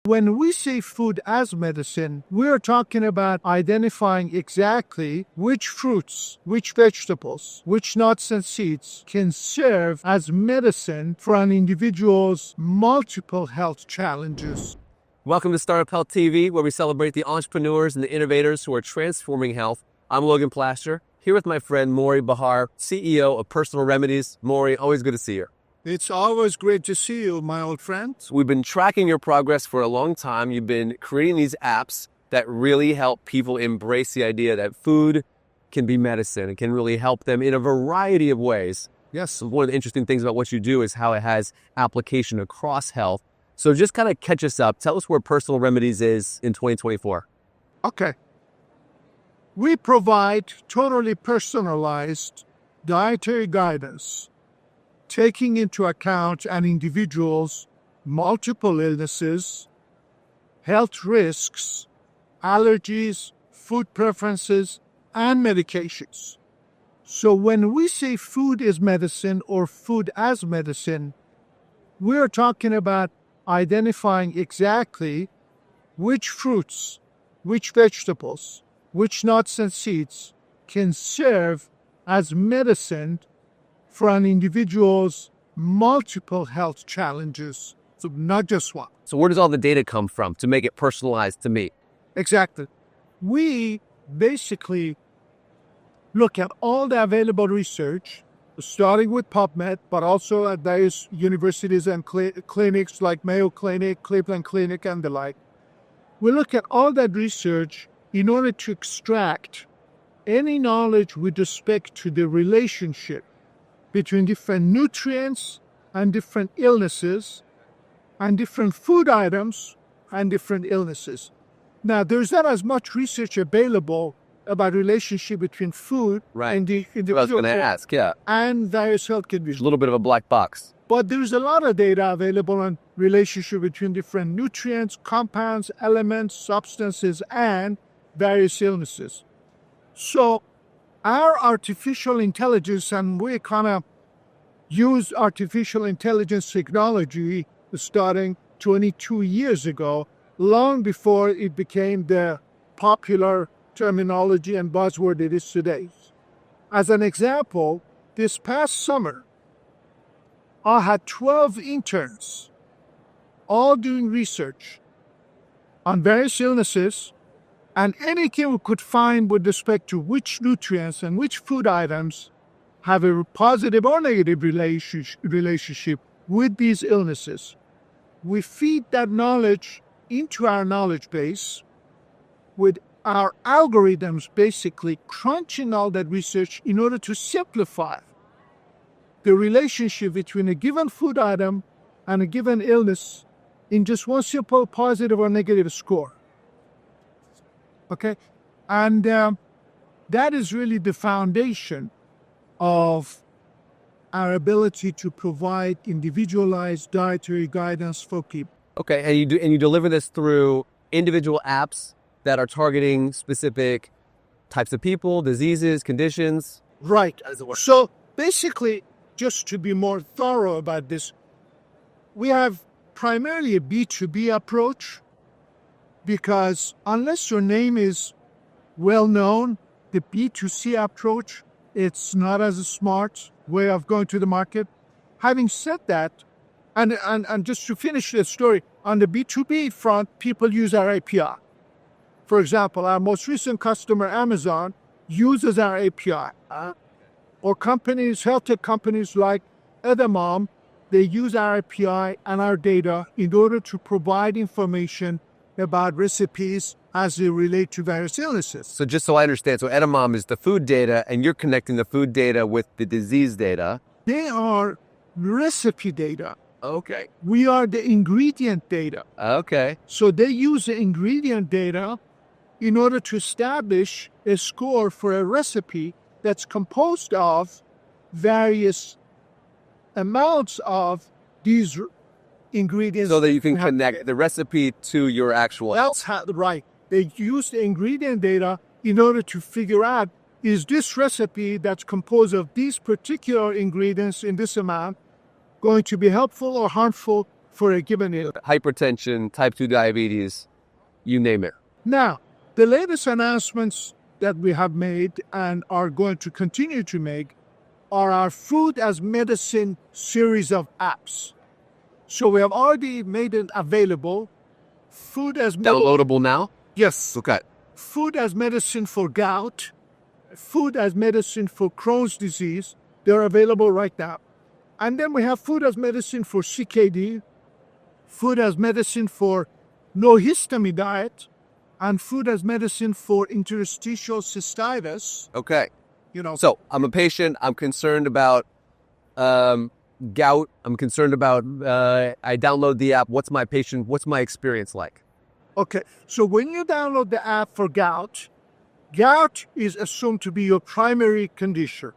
When we say food as medicine, we're talking about identifying exactly which fruits, which vegetables, which nuts and seeds can serve as medicine for an individual's multiple health challenges. Welcome to Startup Health TV, where we celebrate the entrepreneurs and the innovators who are transforming health. I'm Logan Plaster, here with my friend Mory Bahar, CEO of Personal Remedies. Mory, always good to see you. It's always great to see you, my old friend. We've been tracking your progress for a long time. You've been creating these apps that really help people embrace the idea that food can be medicine. It can really help them in a variety of ways. Yes. One of the interesting things about what you do is how it has application across health. So just kind of catch us up. Tell us where Personal Remedies is in 2024. Okay. We provide totally personalized dietary guidance, taking into account an individual's multiple illnesses, health risks, allergies, food preferences, and medications. So when we say food is medicine or food as medicine, we're talking about identifying exactly which fruits, which vegetables, which nuts and seeds can serve as medicine for an individual's multiple health challenges, so not just one. So where does all the data come from to make it personalized to me? Exactly. We basically look at all the available research, starting with PubMed, but also at various universities and clinics like Mayo Clinic, Cleveland Clinic, and the like. We look at all that research in order to extract any knowledge with respect to the relationship between different nutrients and different illnesses and different food items and different illnesses. Now, there's not as much research available about relationship between food and the individual I was going to ask, yeah. and various health conditions. A little bit of a black box. But there's a lot of data available on relationship between different nutrients, compounds, elements, substances, and various illnesses. So our artificial intelligence, and we kind of use artificial intelligence technology starting 22 years ago, long before it became the popular terminology and buzzword it is today. As an example, this past summer, I had 12 interns, all doing research on various illnesses and anything we could find with respect to which nutrients and which food items have a positive or negative relationship with these illnesses. We feed that knowledge into our knowledge base with our algorithms basically crunching all that research in order to simplify the relationship between a given food item and a given illness in just one simple positive or negative score. Okay? And that is really the foundation of our ability to provide individualized dietary guidance for people. Okay, and you deliver this through individual apps that are targeting specific types of people, diseases, conditions? Right. So basically, just to be more thorough about this, we have primarily a B2B approach because unless your name is well known, the B2C approach, it's not as a smart way of going to the market. Having said that, and just to finish the story, on the B2B front, people use our API. For example, our most recent customer, Amazon, uses our API. Or companies, health tech companies like Edamame, they use our API and our data in order to provide information about recipes as they relate to various illnesses. So just so I understand, so Edamame is the food data, and you're connecting the food data with the disease data. They are recipe data. Okay. We are the ingredient data. Okay. So they use the ingredient data in order to establish a score for a recipe that's composed of various amounts of these ingredients. So that you can connect the recipe to your actual health. Right. They use the ingredient data in order to figure out, is this recipe that's composed of these particular ingredients in this amount going to be helpful or harmful for a given illness. Hypertension, type 2 diabetes, you name it. Now, the latest announcements that we have made and are going to continue to make are our Food as Medicine series of apps. So we have already made it available. Food as Downloadable now? Yes. Okay. Food as medicine for gout, food as medicine for Crohn's disease. They're available right now. And then we have food as medicine for CKD, food as medicine for no histamine diet, and food as medicine for interstitial cystitis. Okay. You know, So I'm a patient. I'm concerned about gout. I'm concerned about, I download the app. What's my experience like? okay. So when you download the app for gout, gout is assumed to be your primary condition.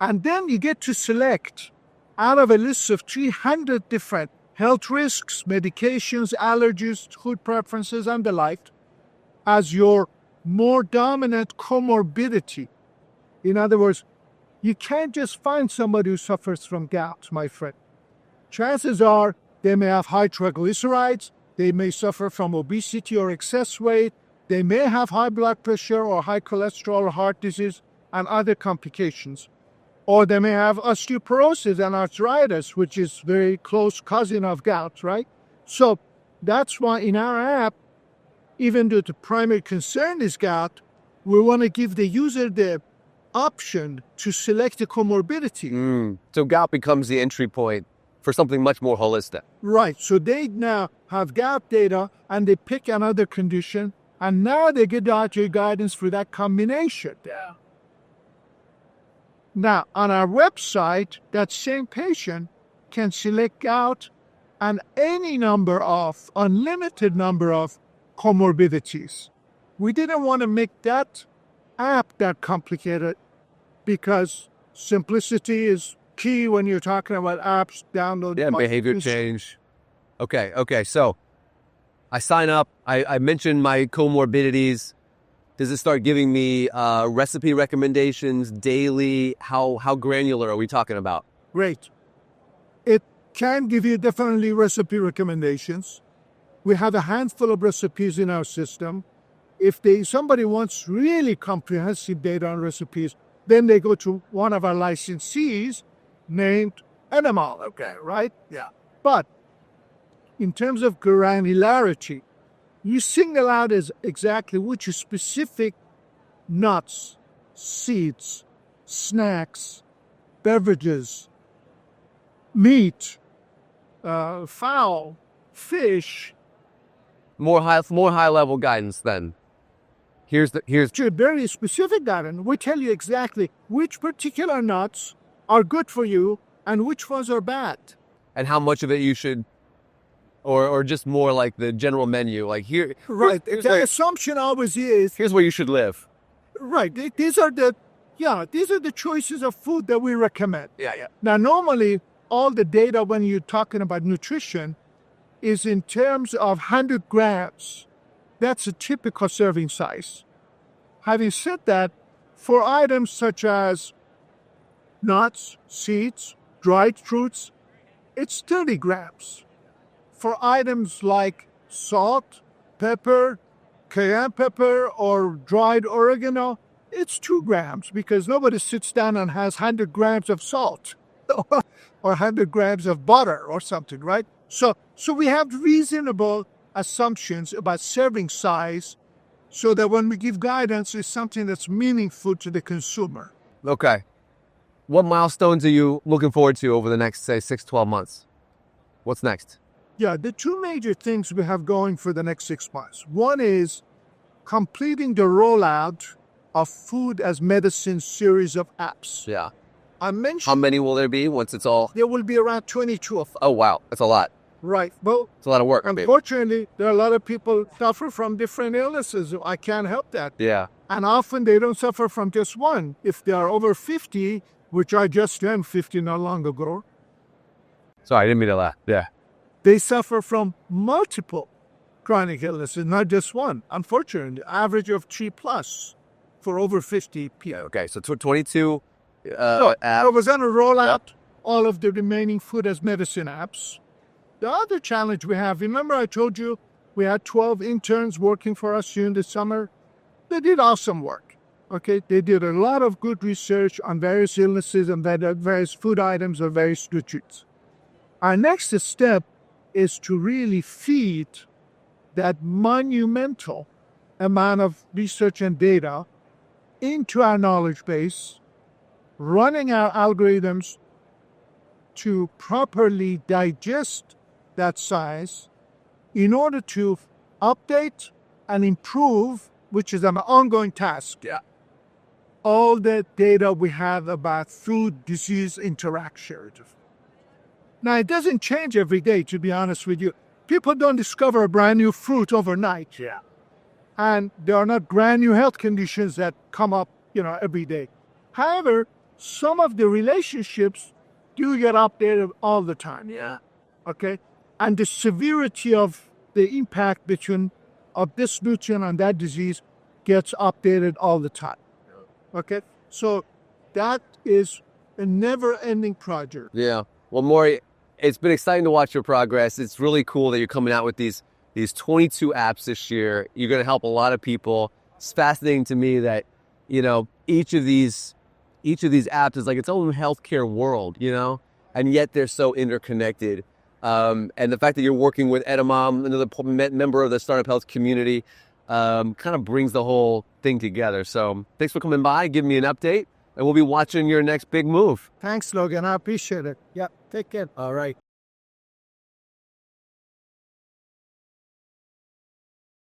And then you get to select out of a list of 300 different health risks, medications, allergies, food preferences, and the like as your more dominant comorbidity. In other words, you can't just find somebody who suffers from gout, my friend. Chances are they may have high triglycerides, they may suffer from obesity or excess weight, they may have high blood pressure or high cholesterol or heart disease and other complications. Or they may have osteoporosis and arthritis, which is very close cousin of gout, right? So that's why in our app, even though the primary concern is gout, we want to give the user the option to select a comorbidity. So gout becomes the entry point for something much more holistic. Right. So they now have gout data and they pick another condition, and now they get dietary guidance for that combination. Yeah. Now, on our website, that same patient can select gout and any unlimited number of comorbidities. We didn't want to make that app that complicated because simplicity is key when you're talking about apps, download. Yeah, behavior change. Okay. So I sign up. I mentioned my comorbidities. Does it start giving me recipe recommendations daily? How granular are we talking about? Great. It can give you definitely recipe recommendations. We have a handful of recipes in our system. If somebody wants really comprehensive data on recipes, then they go to one of our licensees named Animal, okay, right? Yeah. But in terms of granularity, you single out as exactly which specific nuts, seeds, snacks, beverages, meat, fowl, fish. More high level guidance then. Here's Very specific guidance. We tell you exactly which particular nuts are good for you and which ones are bad. And how much of it you should, or just more like the general menu, like here. Right. The assumption always is here's where you should live. Right. These are the choices of food that we recommend. Yeah. Now, normally, all the data when you're talking about nutrition is in terms of 100 grams. That's a typical serving size. Having said that, for items such as nuts, seeds, dried fruits, it's 30 grams. For items like salt, pepper, cayenne pepper, or dried oregano, it's 2 grams because nobody sits down and has 100 grams of salt or 100 grams of butter or something, right? So we have reasonable assumptions about serving size so that when we give guidance, it's something that's meaningful to the consumer. Okay. What milestones are you looking forward to over the next, say, 6-12 months? What's next? Yeah, the two major things we have going for the next 6 months. One is completing the rollout of Food as Medicine series of apps. Yeah. I mentioned How many will there be once it's all? there will be around 22 of them. Oh, wow. That's a lot. Right. Well, It's a lot of work. unfortunately, there are a lot of people suffer from different illnesses. I can't help that. Yeah. And often they don't suffer from just one. If they are over 50, which I just am 50 not long ago, Sorry, I didn't mean to laugh. Yeah. they suffer from multiple chronic illnesses, not just one. Unfortunately, average of 3 plus for over 50 people. Okay, so 22 So app. I was going to roll out all of the remaining Food as Medicine apps. The other challenge we have, remember I told you we had 12 interns working for us during the summer? They did awesome work. Okay, they did a lot of good research on various illnesses and various food items or various nutrients. Our next step is to really feed that monumental amount of research and data into our knowledge base, running our algorithms to properly digest that science in order to update and improve, which is an ongoing task. Yeah. All the data we have about food-disease interaction. Now, it doesn't change every day, to be honest with you. People don't discover a brand new fruit overnight. Yeah. And there are not brand new health conditions that come up, every day. However, some of the relationships do get updated all the time. Yeah. Okay? And the severity of the impact of this nutrient on that disease gets updated all the time. Okay? So that is a never-ending project. Yeah. Well, Mory, it's been exciting to watch your progress. It's really cool that you're coming out with these 22 apps this year. You're going to help a lot of people. It's fascinating to me that, each of these apps is like its own healthcare world, and yet they're so interconnected. And the fact that you're working with Edamame, another member of the startup health community, kind of brings the whole thing together. So thanks for coming by, giving me an update, and we'll be watching your next big move. Thanks, Logan. I appreciate it. Yeah, take care. All right.